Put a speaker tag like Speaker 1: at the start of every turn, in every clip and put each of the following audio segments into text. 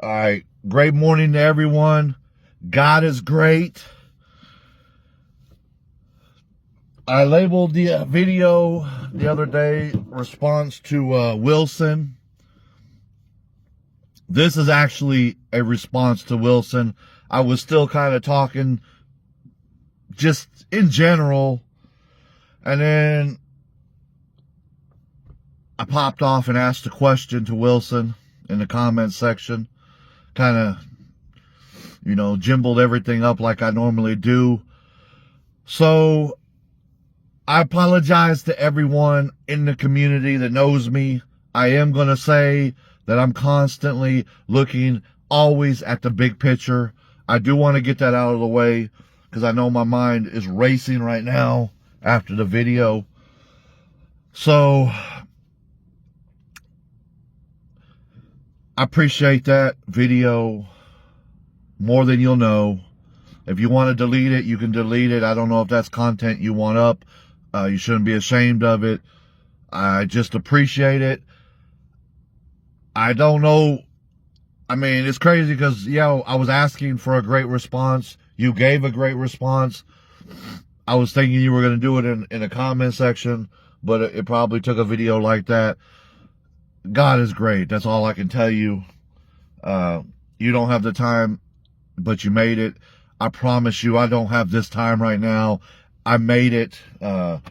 Speaker 1: All right. Great morning to everyone. God is great. I labeled the video the other day response to Wilson. This is actually a response to Wilson. I was still kind of talking just in general, and then I popped off and asked a question to Wilson in the comments section. Kind of, jimbled everything up like I normally do. So I apologize to everyone in the community that knows me. I am going to say that I'm constantly looking always at the big picture. I do want to get that out of the way because I know my mind is racing right now after the video. So I appreciate that video more than you'll know. If you want to delete it, you can delete it. I don't know if that's content you want up. You shouldn't be ashamed of it. I just appreciate it. I don't know. I mean, it's crazy because, I was asking for a great response. You gave a great response. I was thinking you were going to do it in the comment section, but it probably took a video like that. God is great. That's all I can tell you. You don't have the time, but you made it. I promise you, I don't have this time right now. I made it. Man,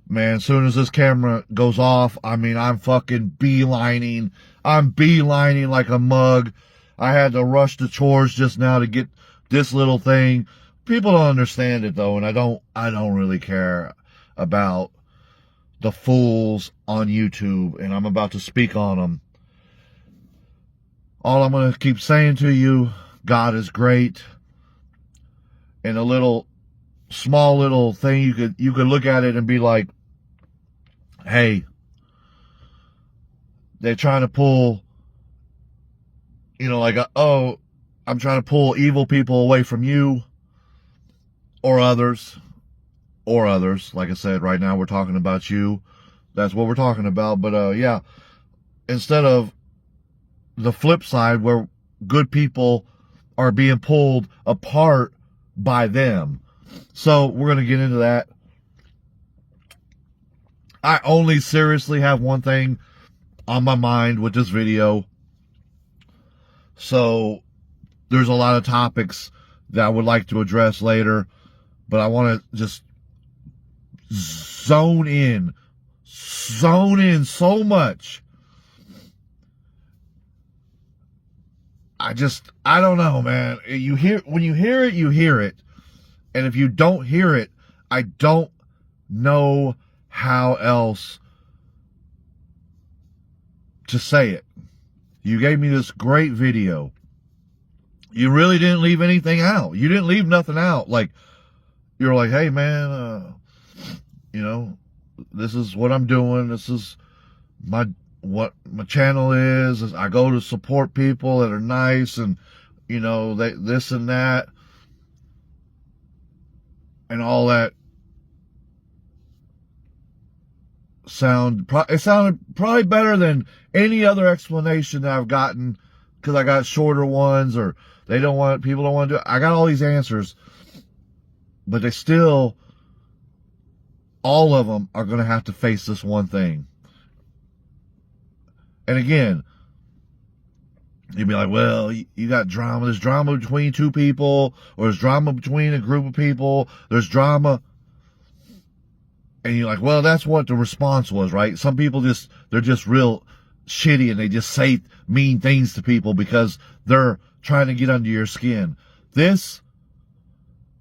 Speaker 1: as soon as this camera goes off, I'm fucking beelining. I'm beelining like a mug. I had to rush the chores just now to get this little thing. People don't understand it though, and I don't really care about the fools on YouTube, and I'm about to speak on them. All I'm going to keep saying to you, God is great. And a small little thing, you could look at it and be like, hey, they're trying to pull, I'm trying to pull evil people away from you or others. Like I said, right now we're talking about you. That's what we're talking about. But instead of the flip side where good people are being pulled apart by them. So we're going to get into that. I only seriously have one thing on my mind with this video. So there's a lot of topics that I would like to address later, but I want to just zone in so much. I don't know, man. When you hear it, you hear it. And if you don't hear it, I don't know how else to say it. You gave me this great video. You really didn't leave anything out. You didn't leave nothing out. Like, you're like, hey, man, this is what I'm doing. This is what my channel is I go to support people that are nice and, this and that and all that. It sounded probably better than any other explanation that I've gotten because I got shorter ones or people don't want to do it. I got all these answers, but they still, all of them are going to have to face this one thing. And again, you'd be like, well, you got drama. There's drama between two people, or there's drama between a group of people. There's drama. And you're like, well, that's what the response was, right? Some people they're just real shitty and they just say mean things to people because they're trying to get under your skin.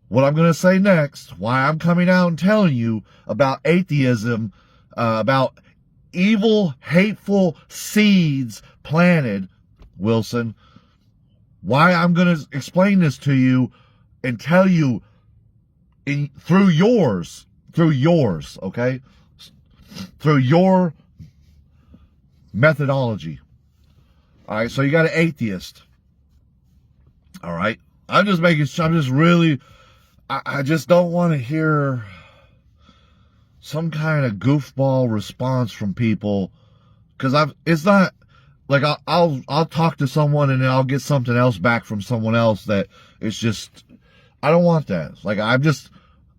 Speaker 1: What I'm going to say next, why I'm coming out and telling you about atheism, about evil, hateful seeds planted, Wilson, why I'm going to explain this to you and tell you through yours, okay? Through your methodology. All right, so you got an atheist. All right? I just don't want to hear some kind of goofball response from people because it's not like I'll talk to someone and then I'll get something else back from someone else that it's just, I don't want that. Like, I just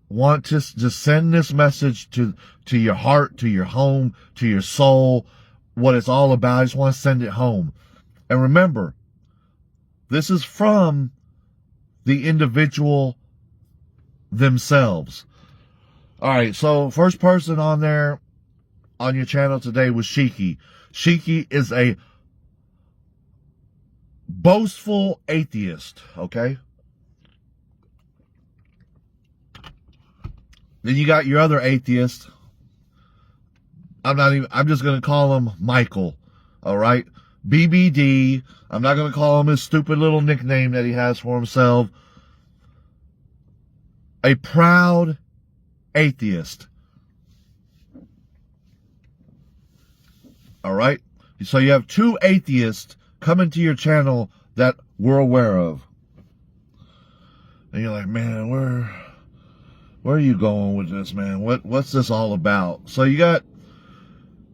Speaker 1: want to just send this message to your heart, to your home, to your soul, what it's all about. I just want to send it home. And remember, this is from the individual themselves. All right, so first person on there on your channel today was Shiki. Shiki is a boastful atheist, okay? Then you got your other atheist. I'm just going to call him Michael, all right? BBD. I'm not going to call him his stupid little nickname that he has for himself. A proud atheist. All right? So you have two atheists coming to your channel that we're aware of. And you're like, man, where are you going with this, man? What's this all about? So you got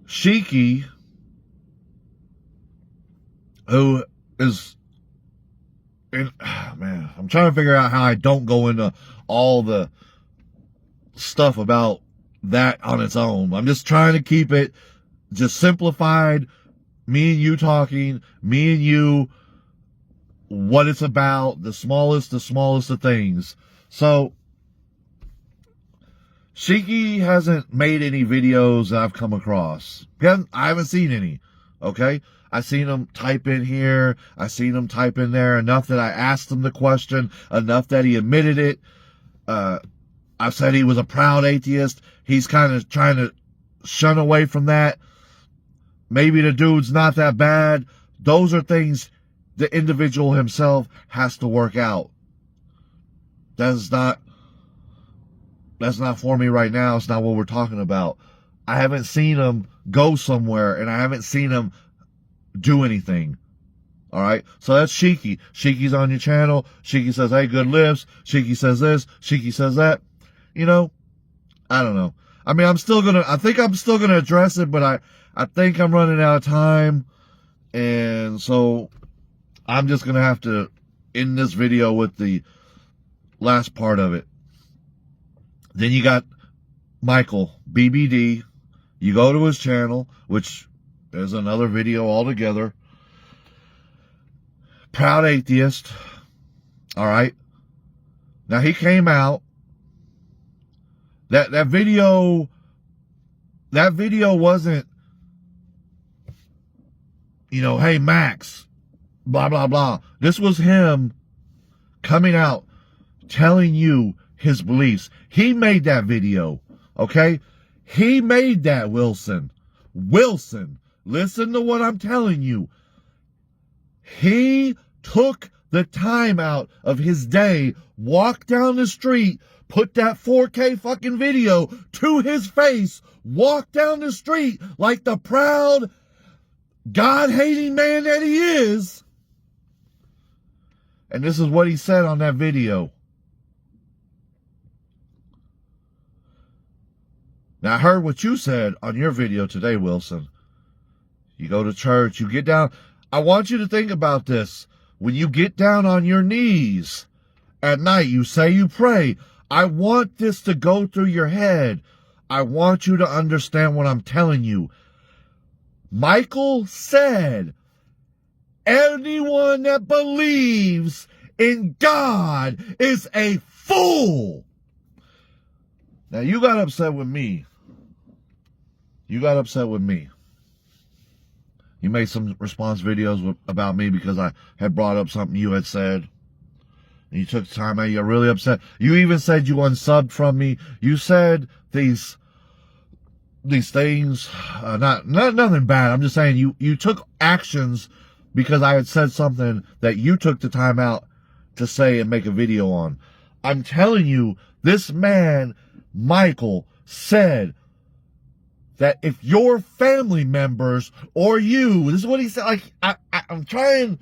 Speaker 1: Shiki, who is, man, I'm trying to figure out how I don't go into all the stuff about that on its own. I'm just trying to keep it just simplified, me and you talking, me and you, what it's about, the smallest of things. So Shiki hasn't made any videos that I've come across. I haven't seen any, okay? I seen him type in here. I seen him type in there. Enough that I asked him the question. Enough that he admitted it. I said he was a proud atheist. He's kind of trying to shun away from that. Maybe the dude's not that bad. Those are things the individual himself has to work out. That's not for me right now. It's not what we're talking about. I haven't seen him go somewhere, and I haven't seen him do anything. All right? So that's Shiki. Shiki's on your channel. Shiki says, hey, good lives. Shiki says this. Shiki says that. You know, I don't know. I mean, I think I'm still going to address it, but I think I'm running out of time. And so I'm just going to have to end this video with the last part of it. Then you got Michael, BBD. You go to his channel, which there's another video altogether. Proud atheist. All right. Now he came out. That video wasn't, you know, hey Max, blah, blah, blah. This was him coming out, telling you his beliefs. He made that video, okay? He made that, Wilson. Wilson, listen to what I'm telling you. He took the time out of his day, walked down the street, put that 4K fucking video to his face, walked down the street like the proud, God-hating man that he is. And this is what he said on that video. Now, I heard what you said on your video today, Wilson. You go to church, you get down. I want you to think about this. When you get down on your knees at night, you say you pray. I want this to go through your head. I want you to understand what I'm telling you. Michael said, anyone that believes in God is a fool. Now, you got upset with me. You got upset with me. You made some response videos about me because I had brought up something you had said. And you took time out. You're really upset. You even said you unsubbed from me. You said these things, not nothing bad. I'm just saying you took actions because I had said something that you took the time out to say and make a video on. I'm telling you, this man, Michael, said that if your family members or you, this is what he said, like, I'm trying,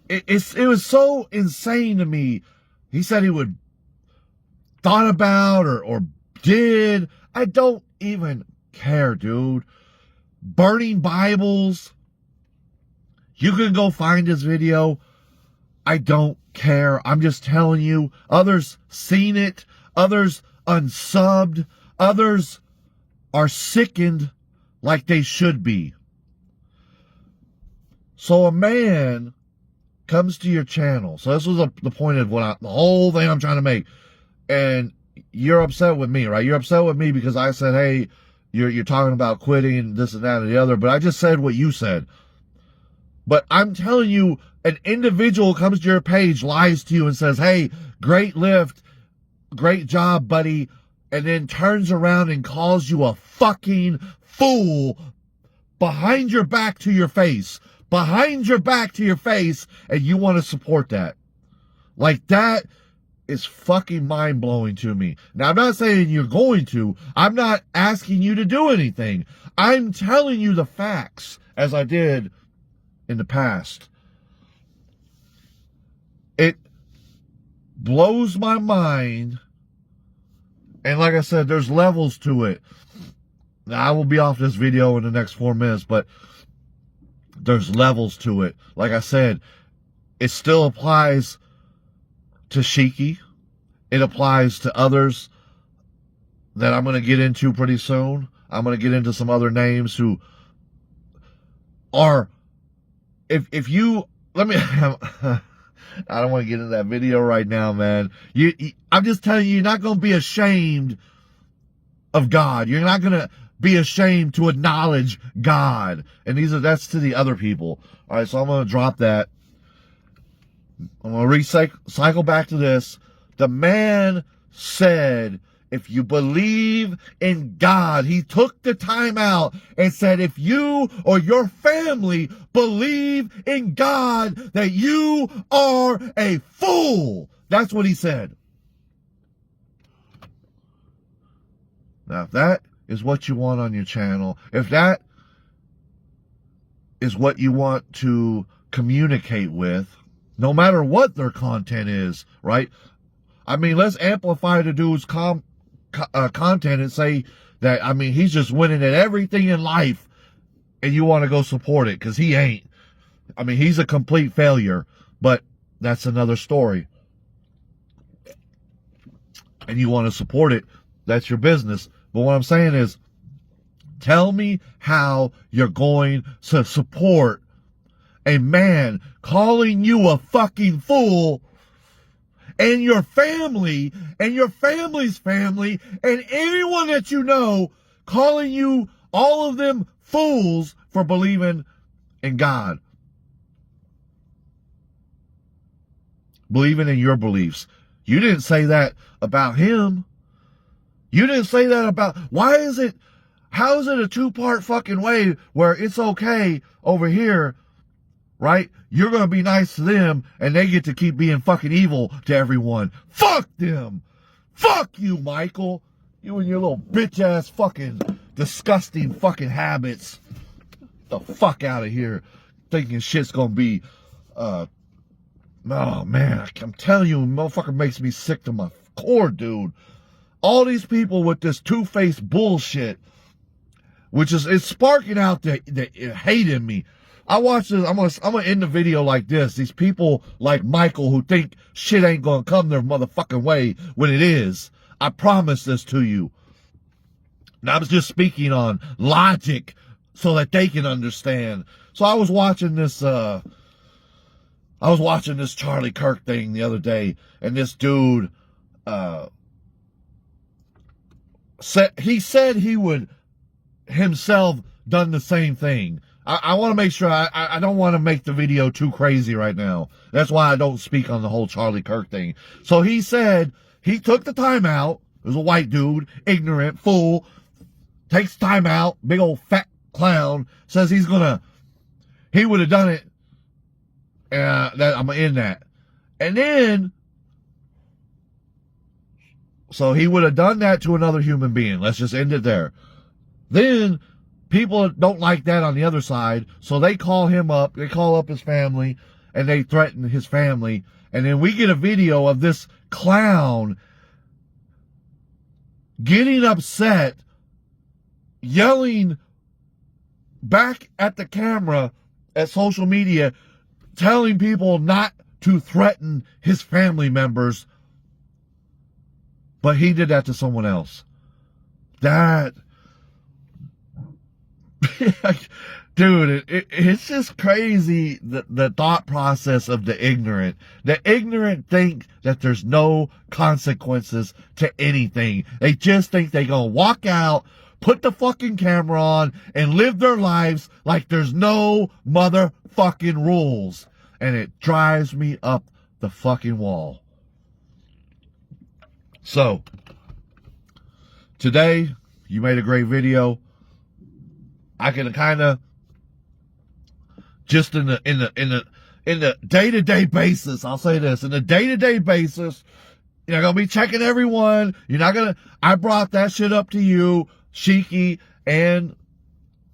Speaker 1: it was so insane to me. He said he would thought about or did. I don't even care, dude. Burning Bibles, You can go find his video. I don't care. I'm just telling you, others seen it, others unsubbed, others are sickened like they should be. So a man comes to your channel. So this was the point of the whole thing I'm trying to make. And you're upset with me, right? You're upset with me because I said, hey, you're talking about quitting and this and that and the other. But I just said what you said. But I'm telling you, an individual comes to your page, lies to you and says, hey, great lift, great job, buddy. And then turns around and calls you a fucking fool behind your back to your face. Behind your back to your face. And you want to support that. Like that is fucking mind-blowing to me. Now, I'm not saying you're going to. I'm not asking you to do anything. I'm telling you the facts, as I did in the past. It blows my mind. And like I said, there's levels to it. Now, I will be off this video in the next 4 minutes, but there's levels to it. Like I said, it still applies to Sheiky. It applies to others that I'm going to get into pretty soon. I'm going to get into some other names who are, if you, let me, I don't want to get into that video right now, man. I'm just telling you, you're not going to be ashamed of God. You're not going to be ashamed to acknowledge God. And that's to the other people. All right, so I'm going to drop that. I'm going to cycle back to this. The man said, if you believe in God, he took the time out and said, if you or your family believe in God, that you are a fool. That's what he said. Now, if that is what you want on your channel, if that is what you want to communicate with, no matter what their content is, right? I mean, let's amplify the dude's content and say that, I mean, he's just winning at everything in life and you want to go support it, because he ain't. I mean, he's a complete failure, but that's another story. And you want to support it, that's your business. But what I'm saying is, tell me how you're going to support a man calling you a fucking fool, and your family and your family's family and anyone that you know calling you, all of them, fools for believing in God. Believing in your beliefs. You didn't say that about him. You didn't say that about, how is it a two-part fucking way where it's okay over here, right? You're going to be nice to them and they get to keep being fucking evil to everyone. Fuck them. Fuck you, Michael. You and your little bitch-ass fucking disgusting fucking habits. Get the fuck out of here. Thinking shit's going to be, oh man, I'm telling you, motherfucker makes me sick to my core, dude. All these people with this two-faced bullshit, which is, it's sparking out the hate in me. I watch this, I'm gonna end the video like this. These people like Michael who think shit ain't gonna come their motherfucking way when it is. I promise this to you. And I was just speaking on logic so that they can understand. So I was watching this Charlie Kirk thing the other day, and this dude said he would himself done the same thing. I want to make sure, I don't want to make the video too crazy right now. That's why I don't speak on the whole Charlie Kirk thing. So he said he took the time out. It was a white dude, ignorant, fool, takes time out, big old fat clown, says he would have done it. That I'm going to end that. And then, so he would have done that to another human being. Let's just end it there. Then, people don't like that on the other side, so they call him up, they call up his family, and they threaten his family. And then we get a video of this clown getting upset, yelling back at the camera, at social media telling people not to threaten his family members, but he did that to someone else. That, dude, it's just crazy, the thought process of the ignorant. The ignorant think that there's no consequences to anything. They just think they gonna walk out, put the fucking camera on, and live their lives like there's no motherfucking rules. And it drives me up the fucking wall. So, today, you made a great video. I can kind of, just in the day-to-day basis, I'll say this, in the day-to-day basis, you're not gonna be checking everyone. You're not gonna, I brought that shit up to you, Sheiky and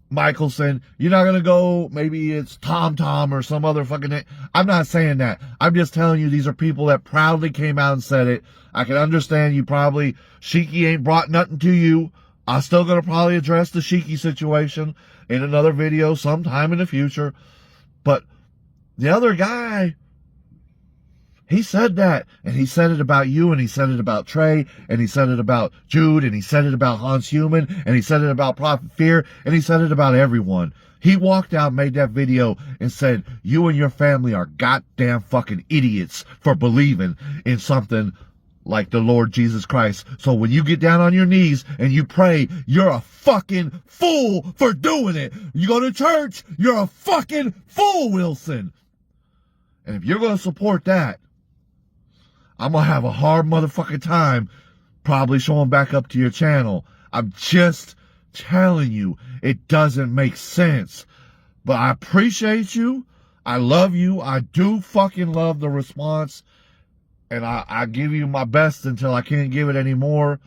Speaker 1: Michelson. You're not gonna go, maybe it's Tom or some other fucking name. I'm not saying that. I'm just telling you, these are people that proudly came out and said it. I can understand you probably, Sheiky ain't brought nothing to you. I'm still gonna probably address the Sheiky situation in another video sometime in the future. But the other guy, he said that, and he said it about you, and he said it about Trey, and he said it about Jude, and he said it about Hans Human, and he said it about Prophet Fear, and he said it about everyone. He walked out, made that video, and said, you and your family are goddamn fucking idiots for believing in something like the Lord Jesus Christ. So when you get down on your knees and you pray, you're a fucking fool for doing it. You go to church, you're a fucking fool, Wilson. And if you're going to support that, I'm going to have a hard motherfucking time probably showing back up to your channel. I'm just telling you, it doesn't make sense. But I appreciate you. I love you. I do fucking love the response. And I give you my best until I can't give it anymore.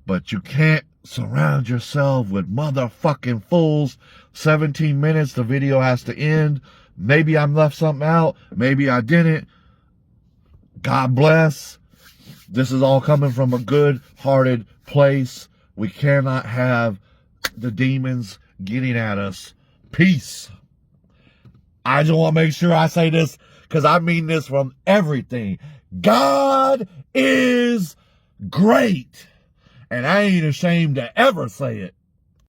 Speaker 1: But you can't surround yourself with motherfucking fools. 17 minutes, the video has to end. Maybe I left something out. Maybe I didn't. God bless. This is all coming from a good-hearted place. We cannot have the demons getting at us. Peace. I just want to make sure I say this, because I mean this from everything. God is great. And I ain't ashamed to ever say it.